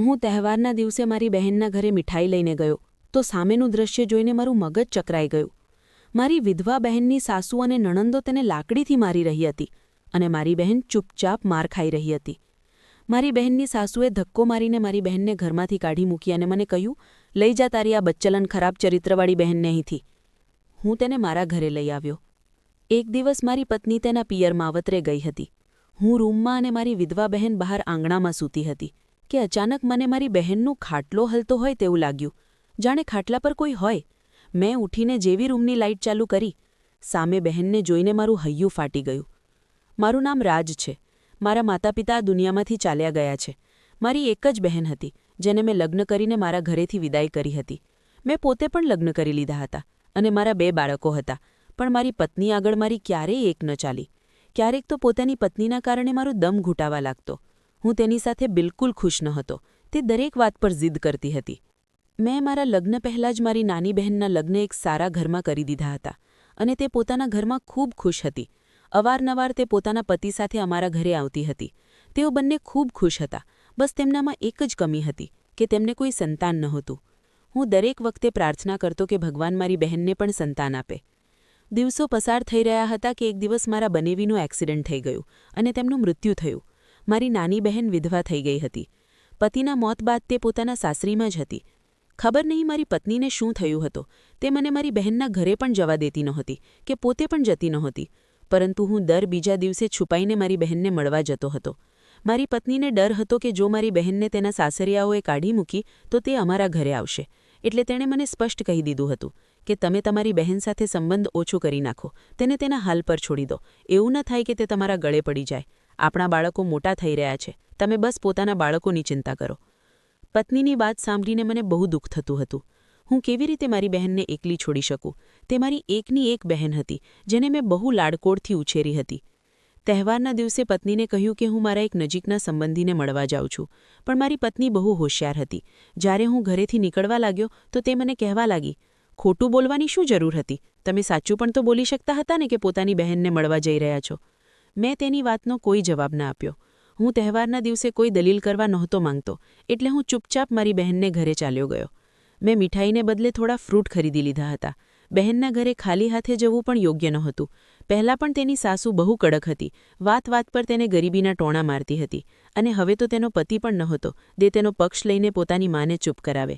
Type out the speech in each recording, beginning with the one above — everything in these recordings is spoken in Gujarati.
હું તહેવારના દિવસે મારી બહેનના ઘરે મીઠાઈ લઈને ગયો તો સામેનું દૃશ્ય જોઈને મારું મગજ ચકરાઈ ગયું. મારી વિધવા બહેનની સાસુ અને નણંદો તેને લાકડીથી મારી રહી હતી અને મારી બહેન ચૂપચાપ માર ખાઈ રહી હતી. મારી બહેનની સાસુએ ધક્કો મારીને મારી બહેનને ઘરમાંથી કાઢી મૂકી અને મને કહ્યું, લઈ જા તારી આ બચ્ચલન ખરાબ ચરિત્રવાળી બહેનને અહીંથી. હું તેને મારા ઘરે લઈ આવ્યો. એક દિવસ મારી પત્ની તેના પિયર માવતરે ગઈ હતી. હું રૂમમાં અને મારી વિધવા બહેન બહાર આંગણામાં સૂતી હતી કે અચાનક મને મારી બહેનનું ખાટલો હલતો હોય તેવું લાગ્યું, જાણે ખાટલા પર કોઈ હોય. મેં ઊઠીને જેવી રૂમની લાઇટ ચાલુ કરી, સામે બહેનને જોઈને મારું હૈયું ફાટી ગયું. મારું નામ રાજ છે. મારા માતા પિતા આ દુનિયામાંથી ચાલ્યા ગયા છે. મારી એક જ બહેન હતી જેને મેં લગ્ન કરીને મારા ઘરેથી વિદાય કરી હતી. મેં પોતે પણ લગ્ન કરી લીધા હતા અને મારા 2 બાળકો હતા, પણ મારી પત્ની આગળ મારી ક્યારેય એક ન ચાલી. ક્યારેક તો પોતાની પત્નીના કારણે મારો દમ ઘૂંટાવા લાગતો. હું તેની સાથે બિલકુલ ખુશ ન હતો. તે દરેક વાત પર જિદ કરતી હતી. મેં મારા લગ્ન પહેલાં જ મારી નાની બહેનના લગ્ન એક સારા ઘરમાં કરી દીધા હતા અને તે પોતાના ઘરમાં ખૂબ ખુશ હતી. અવારનવાર તે પોતાના પતિ સાથે અમારા ઘરે આવતી હતી. તેઓ બંને ખૂબ ખુશ હતા. બસ તેમનામાં એક જ કમી હતી કે તેમને કોઈ સંતાન નહોતું. હું દરેક વખતે પ્રાર્થના કરતો કે ભગવાન મારી બહેનને પણ સંતાન આપે. દિવસો પસાર થઈ રહ્યા હતા કે એક દિવસ મારા બનેવીનું એક્સિડન્ટ થઈ ગયું અને તેમનું મૃત્યુ થયું. મારી નાની બહેન વિધવા થઈ ગઈ હતી. પતિના મોત બાદ તે પોતાના સાસરીમાં જ હતી. ખબર નહીં મારી પત્નીને શું થયું હતું. તે મને મારી બહેનના ઘરે પણ જવા દેતી નહોતી કે પોતે પણ જતી નહોતી, પરંતુ હું દર બીજા દિવસે છુપાઈને મારી બહેનને મળવા જતો હતો. મારી પત્નીને ડર હતો કે જો મારી બહેનને તેના સાસરિયાઓએ કાઢી મૂકી તો તે અમારા ઘરે આવશે. એટલે તેણે મને સ્પષ્ટ કહી દીધું હતું કે તમે તમારી બહેન સાથે સંબંધ ઓછો કરી નાખો, તેને તેના હાલ પર છોડી દો. એવું ન થાય કે તે તમારા ગળે પડી જાય. આપણા બાળકો મોટા થઈ રહ્યા છે, તમે બસ પોતાના બાળકોની ચિંતા કરો. પત્નીની વાત સાંભળીને મને બહુ દુઃખ થતું હતું. હું કેવી રીતે મારી બહેનને એકલી છોડી શકું? તે મારી એકની એક બહેન હતી જેને મેં બહુ લાડકોડથી ઉછેરી હતી. તહેવારના દિવસે પત્નીને કહ્યું કે હું મારા એક નજીકના સંબંધીને મળવા જાઉં છું, પણ મારી પત્ની બહુ હોશિયાર હતી. જ્યારે હું ઘરેથી નીકળવા લાગ્યો તો તે મને કહેવા લાગી, ખોટું બોલવાની શું જરૂર હતી? તમે સાચું પણ તો બોલી શકતા હતા ને કે પોતાની બહેનને મળવા જઈ રહ્યા છો. મેં તેની વાતનો કોઈ જવાબ ન આપ્યો. હું તહેવારના દિવસે કોઈ દલીલ કરવા નહોતો માંગતો, એટલે હું ચૂપચાપ મારી બહેનને ઘરે ચાલ્યો ગયો. મેં મીઠાઈને બદલે થોડા ફ્રૂટ ખરીદી લીધા હતા. બહેનના ઘરે ખાલી હાથે જવું પણ યોગ્ય નહોતું. પહેલાં પણ તેની સાસુ બહુ કડક હતી. વાત વાત પર તેને ગરીબીના ટોણા મારતી હતી અને હવે તો તેનો પતિ પણ નહોતો દે તેનો પક્ષ લઈને પોતાની માને ચૂપ કરાવે.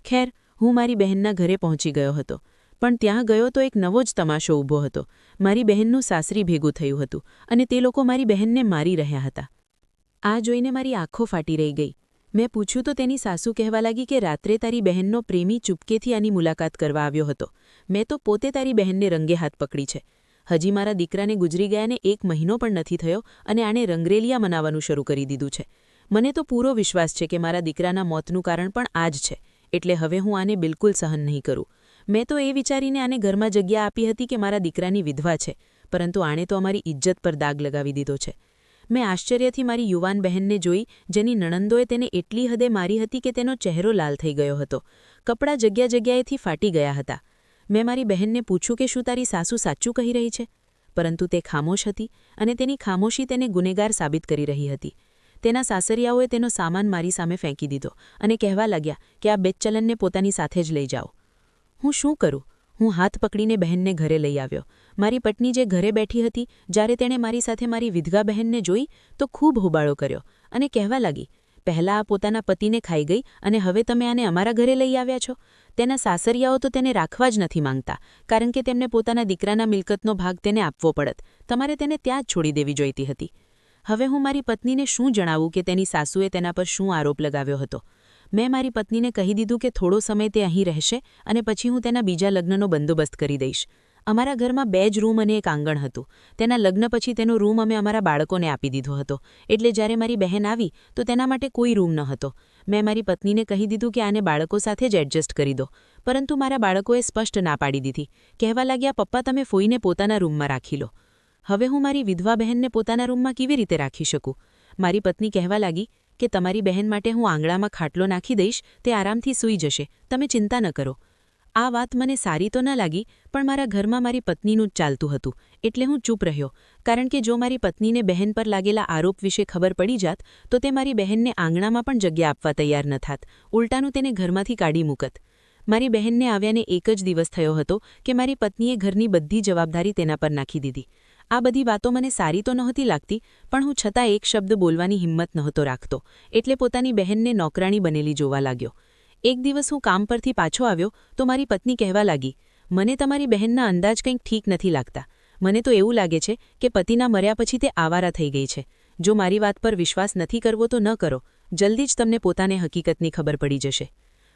ખેર, હું મારી બહેનના ઘરે પહોંચી ગયો હતો. પણ ત્યાં ગયો તો એક નવો જ તમાશો ઊભો હતો. મારી બહેનનું સાસરી ભેગું થયું હતું અને તે લોકો મારી બહેનને મારી રહ્યા હતા. આ જોઈને મારી આંખો ફાટી રહી ગઈ. મેં પૂછ્યું તો તેની સાસુ કહેવા લાગી કે રાત્રે તારી બહેનનો પ્રેમી ચૂપકેથી આની મુલાકાત કરવા આવ્યો હતો. મેં તો પોતે તારી બહેનને રંગે હાથ પકડી છે. હજી મારા દીકરાને ગુજરી ગયાને 1 મહિનો પણ નથી થયો અને આણે રંગરેલિયા મનાવવાનું શરૂ કરી દીધું છે. મને તો પૂરો વિશ્વાસ છે કે મારા દીકરાના મોતનું કારણ પણ આ જ છે. એટલે હવે હું આને બિલકુલ સહન નહીં કરું. મેં તો એ વિચારીને આને ઘરમાં જગ્યા આપી હતી કે મારા દીકરાની વિધવા છે, પરંતુ આણે તો અમારી ઇજ્જત પર દાગ લગાવી દીધો છે. મેં આશ્ચર્યથી મારી યુવાન બહેનને જોઈ જેની નણંદોએ તેને એટલી હદે મારી હતી કે તેનો ચહેરો લાલ થઈ ગયો હતો. કપડાં જગ્યાએથી ફાટી ગયા હતા. મેં મારી બહેનને પૂછ્યું કે શું તારી સાસુ સાચું કહી રહી છે? પરંતુ તે ખામોશ હતી અને તેની ખામોશી તેને ગુનેગાર સાબિત કરી રહી હતી. તેના સાસરિયાઓએ તેનો સામાન મારી સામે ફેંકી દીધો અને કહેવા લાગ્યા કે આ બેચલનને પોતાની સાથે જ લઈ જાઓ. હું શું કરું? હું હાથ પકડીને બહેનને ઘરે લઈ આવ્યો. મારી પત્ની જે ઘરે બેઠી હતી, જ્યારે તેણે મારી સાથે મારી વિધવા બહેનને જોઈ તો ખૂબ હોબાળો કર્યો અને કહેવા લાગી, પહેલાં આ પોતાના પતિને ખાઈ ગઈ અને હવે તમે આને અમારા ઘરે લઈ આવ્યા છો? તેના સાસરિયાઓ તો તેને રાખવા જ નથી માંગતા, કારણ કે તેમને પોતાના દીકરાના મિલકતનો ભાગ તેને આપવો પડત. તમારે તેને ત્યાં જ છોડી દેવી જોઈતી હતી. હવે હું મારી પત્નીને શું જણાવું કે તેની સાસુએ તેના પર શું આરોપ લગાવ્યો હતો? મેં મારી પત્નીને કહી દીધું કે થોડો સમય તે અહીં રહેશે અને પછી હું તેના બીજા લગ્નનો બંદોબસ્ત કરી દઈશ. અમારા ઘરમાં 2 જ રૂમ અને એક આંગણ હતું. તેના લગ્ન પછી તેનો રૂમ અમે અમારા બાળકોને આપી દીધો હતો. એટલે જ્યારે મારી બહેન આવી તો તેના માટે કોઈ રૂમ ન હતો. મેં મારી પત્નીને કહી દીધું કે આને બાળકો સાથે જ એડજસ્ટ કરી દો, પરંતુ મારા બાળકોએ સ્પષ્ટ ના પાડી દીધી. કહેવા લાગ્યા, પપ્પા તમે ફોઈને પોતાના રૂમમાં રાખી લો. હવે હું મારી વિધવા બહેનને પોતાના રૂમમાં કેવી રીતે રાખી શકું? મારી પત્ની કહેવા લાગી કે તમારી બહેન માટે હું આંગણામાં ખાટલો નાખી દઈશ, તે આરામથી સૂઈ જશે, તમે ચિંતા ન કરો. આ વાત મને સારી તો ન લાગી, પણ મારા ઘરમાં મારી પત્નીનું જ ચાલતું હતું, એટલે હું ચૂપ રહ્યો, કારણ કે જો મારી પત્નીને બહેન પર લાગેલા આરોપ વિશે ખબર પડી જાત તો તે મારી બહેનને આંગણામાં પણ જગ્યા આપવા તૈયાર ન થાત, ઉલટાનું તેને ઘરમાંથી કાઢી મૂકત. મારી બહેનને આવ્યાને એક જ દિવસ થયો હતો કે મારી પત્નીએ ઘરની બધી જવાબદારી તેના પર નાખી દીધી. આ બધી વાતો મને સારી તો નહોતી લાગતી, પણ હું છતાં એક શબ્દ બોલવાની હિંમત નહોતો રાખતો, એટલે પોતાની બહેનને નોકરાણી બનેલી જોવા લાગ્યો. એક દિવસ હું કામ પરથી પાછો આવ્યો તો મારી પત્ની કહેવા લાગી, મને તમારી બહેનના અંદાજ કંઈક ઠીક નથી લાગતા. મને તો એવું લાગે છે કે પતિના મર્યા પછી તે આવારા થઈ ગઈ છે. જો મારી વાત પર વિશ્વાસ નથી કરવો તો ન કરો, જલ્દી જ તમને પોતાને હકીકતની ખબર પડી જશે.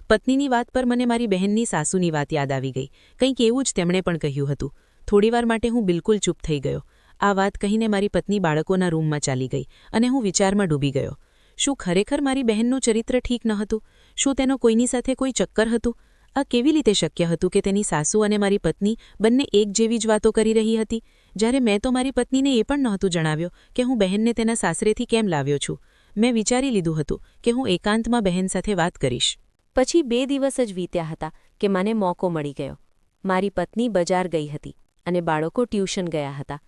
પત્નીની વાત પર મને મારી બહેનની સાસુની વાત યાદ આવી ગઈ. કંઈક એવું જ તેમણે પણ કહ્યું હતું. થોડીવાર માટે હું બિલકુલ ચૂપ થઈ ગયો. આ વાત કહીને મારી પત્ની બાળકોના રૂમમાં ચાલી ગઈ અને હું વિચારમાં ડૂબી ગયો. શું ખરેખર મારી બહેનનું ચરિત્ર ઠીક ન હતું? શું તેનો કોઈની સાથે કોઈ ચક્કર હતું? આ કેવી રીતે શક્ય હતું કે તેની સાસુ અને મારી પત્ની બંને એક જેવી જ વાતો કરી રહી હતી, જ્યારે મેં તો મારી પત્નીને એ પણ નહોતું જણાવ્યો કે હું બહેનને તેના સાસરેથી કેમ લાવ્યો છું. મેં વિચારી લીધું હતું કે હું એકાંતમાં બહેન સાથે વાત કરીશ. પછી 2 દિવસ જ વીત્યા હતા કે મને મોકો મળી ગયો. મારી પત્ની બજાર ગઈ હતી અને બાળકો ટ્યુશન ગયા હતા.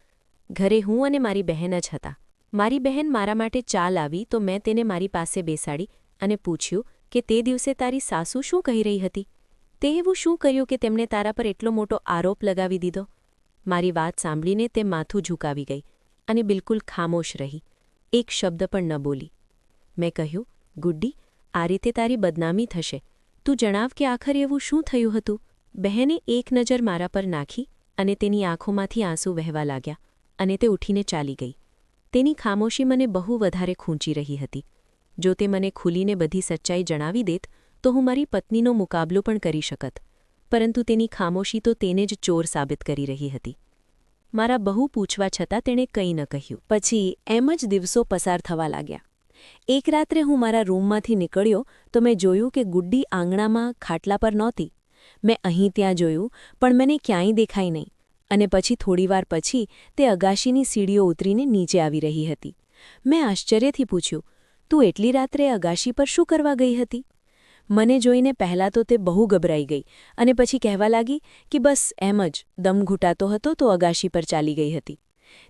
ઘરે હું અને મારી બહેન જ હતા. મારી બહેન મારા માટે ચા લાવી તો મેં તેને મારી પાસે બેસાડી અને પૂછ્યું કે તે દિવસે તારી સાસુ શું કહી રહી હતી? તે એવું શું કર્યું કે તેમણે તારા પર એટલો મોટો આરોપ લગાવી દીધો? મારી વાત સાંભળીને તે માથું ઝુકાવી ગઈ અને બિલકુલ ખામોશ રહી, એક શબ્દ પણ ન બોલી. મેં કહ્યું, ગુડ્ડી, આ રીતે તારી બદનામી થશે. તું જણાવ કે આખર એવું શું થયું હતું? બહેને એક નજર મારા પર નાખી અને તેની આંખોમાંથી આંસુ વહેવા લાગ્યા અને તે ઉઠીને ચાલી ગઈ. તેની ખામોશી મને બહુ વધારે ખૂંચી રહી હતી. જો તે મને ખુલીને બધી સચ્ચાઈ જણાવી દેત તો હું મારી પત્નીનો મુકાબલો પણ કરી શકત, પરંતુ તેની ખામોશી તો તેને જ ચોર સાબિત કરી રહી હતી. મારા બહુ પૂછવા છતાં તેણે કંઈ ન કહ્યું. પછી એમ જ દિવસો પસાર થવા લાગ્યા. એક રાત્રે હું મારા રૂમમાંથી નીકળ્યો તો મેં જોયું કે ગુડ્ડી આંગણામાં ખાટલા પર નહોતી. મેં અહીં ત્યાં જોયું પણ મને ક્યાંય દેખાઈ નહીં, અને પછી થોડીવાર પછી તે અગાશીની સીડીઓ ઉતરીને નીચે આવી રહી હતી. મેં આશ્ચર્યથી પૂછ્યું, તું એટલી રાત્રે અગાશી પર શું કરવા ગઈ હતી? મને જોઈને પહેલાં તો તે બહુ ગભરાઈ ગઈ અને પછી કહેવા લાગી કે બસ એમ જ દમ ઘૂંટાતો હતો તો અગાશી પર ચાલી ગઈ હતી.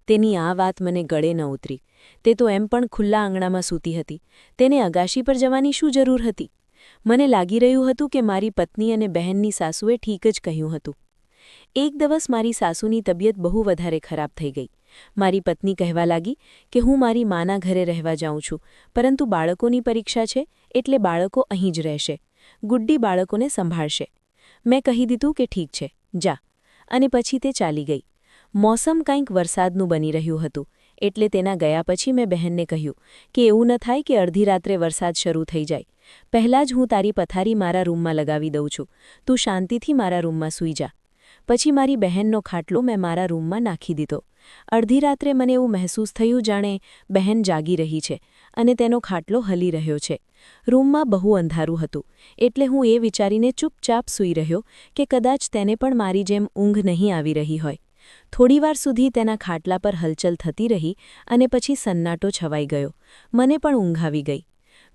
તેની આ વાત મને ગળે ન ઉતરી. તે તો એમ પણ ખુલ્લા આંગણામાં સૂતી હતી. તેને અગાશી પર જવાની શું જરૂર હતી? મને લાગી રહ્યું હતું કે મારી પત્ની અને બહેનની સાસુએ ઠીક જ કહ્યું હતું. એક દિવસ મારી સાસુની તબિયત બહુ વધારે ખરાબ થઈ ગઈ. મારી પત્ની કહેવા લાગી કે હું મારી માના ઘરે રહેવા જાઉં છું, પરંતુ બાળકોની પરીક્ષા છે એટલે બાળકો અહીં જ રહેશે. ગુડ્ડી બાળકોને સંભાળશે. મેં કહી દીધું કે ઠીક છે, જા. અને પછી તે ચાલી ગઈ. મોસમ કંઈક વરસાદનું બની રહ્યું હતું, એટલે તેના ગયા પછી મેં બહેનને કહ્યું કે એવું ન થાય કે અડધી રાત્રે વરસાદ શરૂ થઈ જાય. પહેલાં જ હું તારી પથારી મારા રૂમમાં લગાવી દઉં છું. તું શાંતિથી મારા રૂમમાં સૂઈ જા. પછી મારી બહેનનો ખાટલો મેં મારા રૂમમાં નાખી દીધો. અડધી રાત્રે મને એવું મહેસૂસ થયું જાણે બહેન જાગી રહી છે અને તેનો ખાટલો હલી રહ્યો છે. રૂમમાં બહુ અંધારું હતું, એટલે હું એ વિચારીને ચૂપચાપ સૂઈ રહ્યો કે કદાચ તેને પણ મારી જેમ ઊંઘ નહીં આવી રહી હોય. થોડીવાર સુધી તેના ખાટલા પર હલચલ થતી રહી અને પછી સન્નાટો છવાઈ ગયો. મને પણ ઊંઘ આવી ગઈ.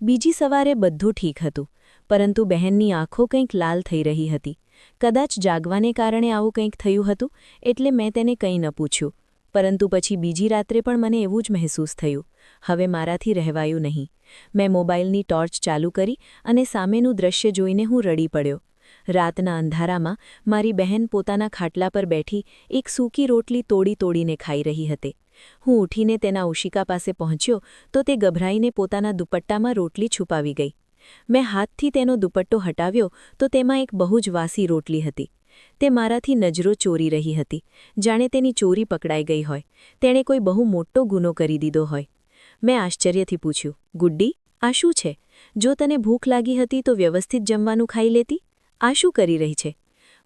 બીજી સવારે બધું ઠીક હતું, પરંતુ બહેનની આંખો કંઈક લાલ થઈ રહી હતી. કદાચ જાગવાને કારણે આવું કંઈક થયું હતું, એટલે મેં તેને કંઈ ન પૂછ્યું. પરંતુ પછી બીજી રાત્રે પણ મને એવું જ મહેસૂસ થયું. હવે મારાથી રહેવાયું નહીં. મેં મોબાઈલની ટોર્ચ ચાલુ કરી અને સામેનું દૃશ્ય જોઈને હું રડી પડ્યો. રાતના અંધારામાં મારી બહેન પોતાના ખાટલા પર બેઠી એક સૂકી રોટલી તોડીને ખાઈ રહી હતી. હું ઉઠીને તેના ઓશિકા પાસે પહોંચ્યો તો તે ગભરાઈને પોતાના દુપટ્ટામાં રોટલી છુપાવી ગઈ. મેં હાથથી તેનો દુપટ્ટો હટાવ્યો તો તેમાં એક બહુ જ વાસી રોટલી હતી. તે મારાથી નજરો ચોરી રહી હતી, જાણે તેની ચોરી પકડાઈ ગઈ હોય. તેણે કોઈ બહુ મોટો ગુનો કરી દીધો હોય. મેં આશ્ચર્યથી પૂછ્યું, ગુડ્ડી, આ શું છે? જો તને ભૂખ લાગી હતી તો વ્યવસ્થિત જમવાનું ખાઈ લેતી. આ શું કરી રહી છે?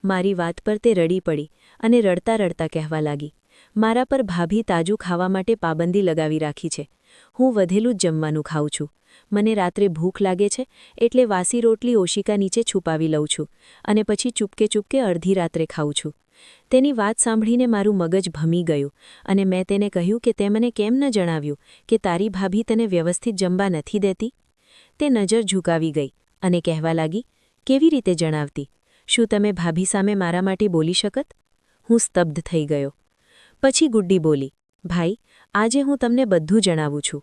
મારી વાત પર તે રડી પડી અને રડતા રડતા કહેવા લાગી, મારા પર ભાભી તાજું ખાવા માટે પાબંદી લગાવી રાખી છે. હું વધેલું જ જમવાનું ખાઉં છું. મને રાત્રે ભૂખ લાગે છે એટલે વાસી રોટલી ઓશિકા નીચે છુપાવી લઉં છું અને પછી ચૂપકે અડધી રાત્રે ખાઉં છું. તેની વાત સાંભળીને મારું મગજ ભમી ગયું અને મેં તેને કહ્યું કે તે મને કેમ ન જણાવ્યું કે તારી ભાભી તને વ્યવસ્થિત જમવા નથી દેતી? તે નજર ઝુકાવી ગઈ અને કહેવા લાગી, કેવી રીતે જણાવતી? શું તમે ભાભી સામે મારા માટે બોલી શકત? હું સ્તબ્ધ થઈ ગયો. પછી ગુડ્ડી બોલી, ભાઈ, આજે હું તમને બધું જણાવું છું.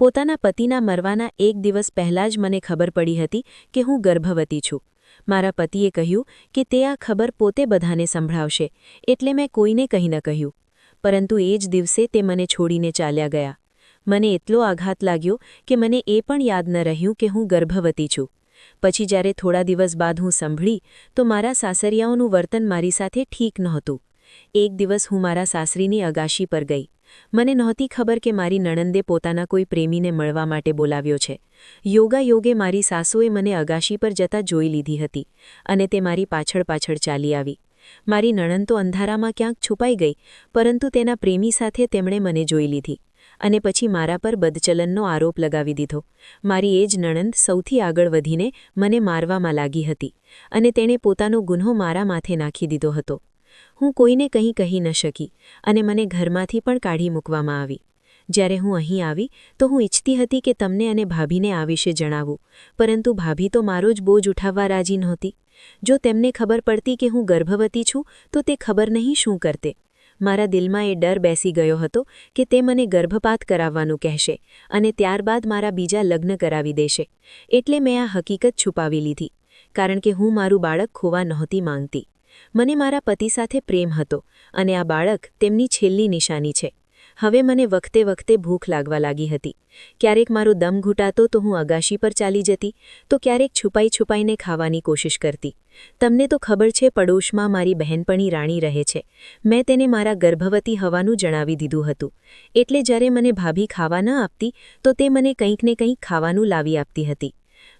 પોતાના પતિના મરવાના એક દિવસ પહેલાં જ મને ખબર પડી હતી કે હું ગર્ભવતી છું. મારા પતિએ કહ્યું કે તે આ ખબર પોતે બધાને સંભળાવશે, એટલે મેં કોઈને કંઈ ન કહ્યું. પરંતુ એ જ દિવસે તે મને છોડીને ચાલ્યા ગયા. મને એટલો આઘાત લાગ્યો કે મને એ પણ યાદ ન રહ્યું કે હું ગર્ભવતી છું. પછી જ્યારે થોડા દિવસ બાદ હું સંભળી તો મારા સાસરિયાઓનું વર્તન મારી સાથે ઠીક નહોતું. એક દિવસ હું મારા સાસરીની અગાશી પર ગઈ. મને નહોતી ખબર કે મારી નણંદે પોતાના કોઈ પ્રેમીને મળવા માટે બોલાવ્યો છે. યોગાયોગે મારી સાસુએ મને અગાશી પર જતા જોઈ લીધી હતી અને તે મારી પાછળ પાછળ ચાલી આવી. મારી નણંદ તો અંધારામાં ક્યાંક છુપાઈ ગઈ, પરંતુ તેના પ્રેમી સાથે તેમણે મને જોઈ લીધી અને પછી મારા પર બદચલનનો આરોપ લગાવી દીધો. મારી એ જ નણંદ સૌથી આગળ વધીને મને મારવામાં લાગી હતી અને તેણે પોતાનો ગુન્હો મારા માથે નાખી દીધો હતો. હું કોઈને કંઈ કહી ન શકી અને મને ઘરમાંથી પણ કાઢી મૂકવામાં આવી. જ્યારે હું અહીં આવી તો હું ઈચ્છતી હતી કે તમને અને ભાભીને આ વિશે જણાવું, પરંતુ ભાભી તો મારો જ બોજ ઉઠાવવા રાજી નહોતી. જો તેમને ખબર પડતી કે હું ગર્ભવતી છું તો તે ખબર નહીં શું કરતે. મારા દિલમાં એ ડર બેસી ગયો હતો કે તે મને ગર્ભપાત કરાવવાનું કહેશે અને ત્યારબાદ મારા બીજા લગ્ન કરાવી દેશે. એટલે મેં આ હકીકત છુપાવી લીધી, કારણ કે હું મારું બાળક ખોવા નહોતી માંગતી. મને મારા પતિ સાથે પ્રેમ હતો અને આ બાળક તેમની છેલ્લી નિશાની છે. હવે મને વખતે વખતે ભૂખ લાગવા લાગી હતી. ક્યારેક મારો દમ ઘૂંટાતો તો હું અગાશી પર ચાલી જતી, તો ક્યારેક છુપાઈ છુપાઈને ખાવાની કોશિશ કરતી. તમને તો ખબર છે, પડોશમાં મારી બહેનપણી રાણી રહે છે. મેં તેને મારા ગર્ભવતી હોવાનું જણાવી દીધું હતું. એટલે જ્યારે મને ભાભી ખાવા ન આપતી તો તે મને કંઈક ને કંઈક ખાવાનું લાવી આપતી હતી.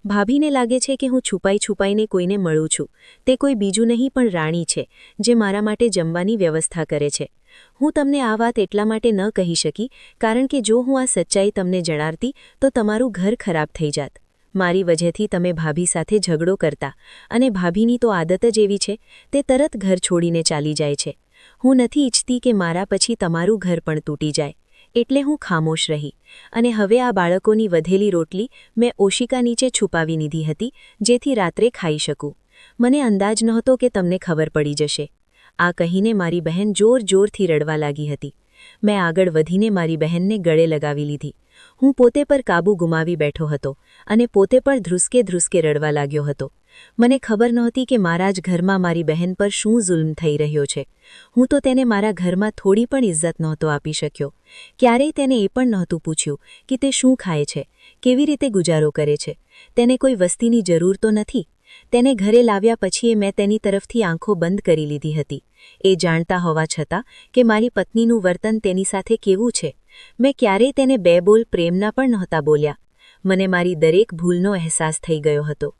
ભાભીને લાગે છે કે હું છુપાઈ છુપાઈને કોઈને મળું છું. તે કોઈ બીજું નહીં પણ રાણી છે, જે મારા માટે જમવાની વ્યવસ્થા કરે છે. હું તમને આ વાત એટલા માટે ન કહી શકી કારણ કે જો હું આ સચ્ચાઈ તમને જણાવતી તો તમારું ઘર ખરાબ થઈ જાત. મારી વજહથી તમે ભાભી સાથે ઝઘડો કરતા અને ભાભીની તો આદત જ એવી છે, તે તરત ઘર છોડીને ચાલી જાય છે. હું નથી ઈચ્છતી કે મારા પછી તમારું ઘર પણ તૂટી જાય. એટલે હું ખામોશ રહી અને હવે આ બાળકોની વધેલી રોટલી મેં ઓશિકા નીચે છુપાવી દીધી હતી, જેથી રાત્રે ખાઈ શકું. મને અંદાજ નહોતો કે તમને ખબર પડી જશે. આ કહીને મારી બહેન જોર જોરથી રડવા લાગી હતી. મેં આગળ વધીને મારી બહેનને ગળે લગાવી લીધી. હું પોતે પર કાબૂ ગુમાવી બેઠો હતો અને પોતે પણ ધ્રુસકે ધ્રુસકે રડવા લાગ્યો હતો. મને ખબર નહોતી કે મારા જ ઘરમાં મારી બહેન પર શું જુલ્મ થઈ રહ્યો છે. હું તો તેને મારા ઘરમાં થોડી પણ ઇજ્જત નહોતો આપી શક્યો. ક્યારેય તેને એ પણ નહોતું પૂછ્યું કે તે શું ખાય છે, કેવી રીતે ગુજારો કરે છે. તેને કોઈ વસ્તીની જરૂર તો નથી. તેને ઘરે લાવ્યા પછી મેં તેની તરફથી આંખો બંધ કરી લીધી હતી, એ જાણતા હોવા છતાં કે મારી પત્નીનું વર્તન તેની સાથે કેવું છે. મેં ક્યારેય તેને બે બોલ પ્રેમના પણ નહોતા બોલ્યા. મને મારી દરેક ભૂલનો અહેસાસ થઈ ગયો હતો.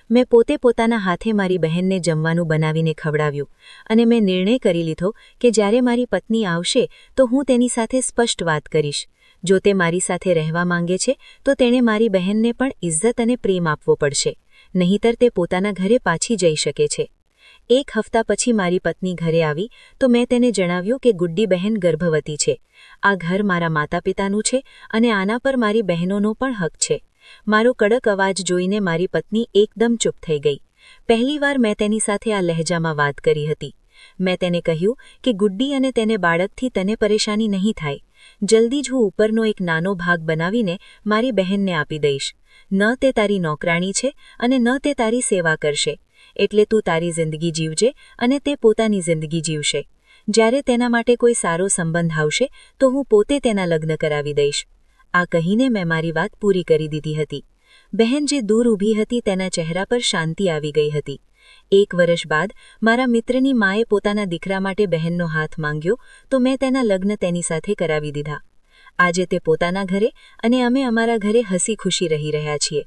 મેં પોતે પોતાના હાથે મારી બહેનને જમવાનું બનાવીને ખવડાવ્યું અને મેં નિર્ણય કરી લીધો કે જ્યારે મારી પત્ની આવશે તો હું તેની સાથે સ્પષ્ટ વાત કરીશ. જો તે મારી સાથે રહેવા માંગે છે તો તેણે મારી બહેનને પણ ઇજ્જત અને પ્રેમ આપવો પડશે, નહીંતર તે પોતાના ઘરે પાછી જઈ શકે છે. એક હપ્તા પછી મારી પત્ની ઘરે આવી તો મેં તેને જણાવ્યું કે ગુડ્ડી બહેન ગર્ભવતી છે. આ ઘર મારા માતા પિતાનું છે અને આના પર મારી બહેનોનો પણ હક છે. મારો કડક અવાજ જોઈને મારી પત્ની એકદમ ચૂપ થઈ ગઈ. પહેલીવાર મેં તેની સાથે આ લહેજામાં વાત કરી હતી. મેં તેને કહ્યું કે ગુડ્ડી અને તેને બાળકથી તને પરેશાની નહીં થાય. જલ્દી જ હું ઉપરનો એક નાનો ભાગ બનાવીને મારી બહેનને આપી દઈશ. ન તે તારી નોકરાણી છે અને ન તે તારી સેવા કરશે. એટલે તું તારી જિંદગી જીવજે અને તે પોતાની જિંદગી જીવશે. જ્યારે તેના માટે કોઈ સારો સંબંધ આવશે તો હું પોતે તેના લગ્ન કરાવી દઈશ. આ કહીને મેં મારી વાત પૂરી કરી દીધી હતી. બહેન જે દૂર ઊભી હતી તેના ચહેરા પર શાંતિ આવી ગઈ હતી. 1 વર્ષ બાદ મારા મિત્રની માએ પોતાના દીકરા માટે બહેનનો હાથ માંગ્યો તો મેં તેના લગ્ન તેની સાથે કરાવી દીધા. આજે તે પોતાના ઘરે અને અમે અમારા ઘરે હસી ખુશી રહી રહ્યા છીએ.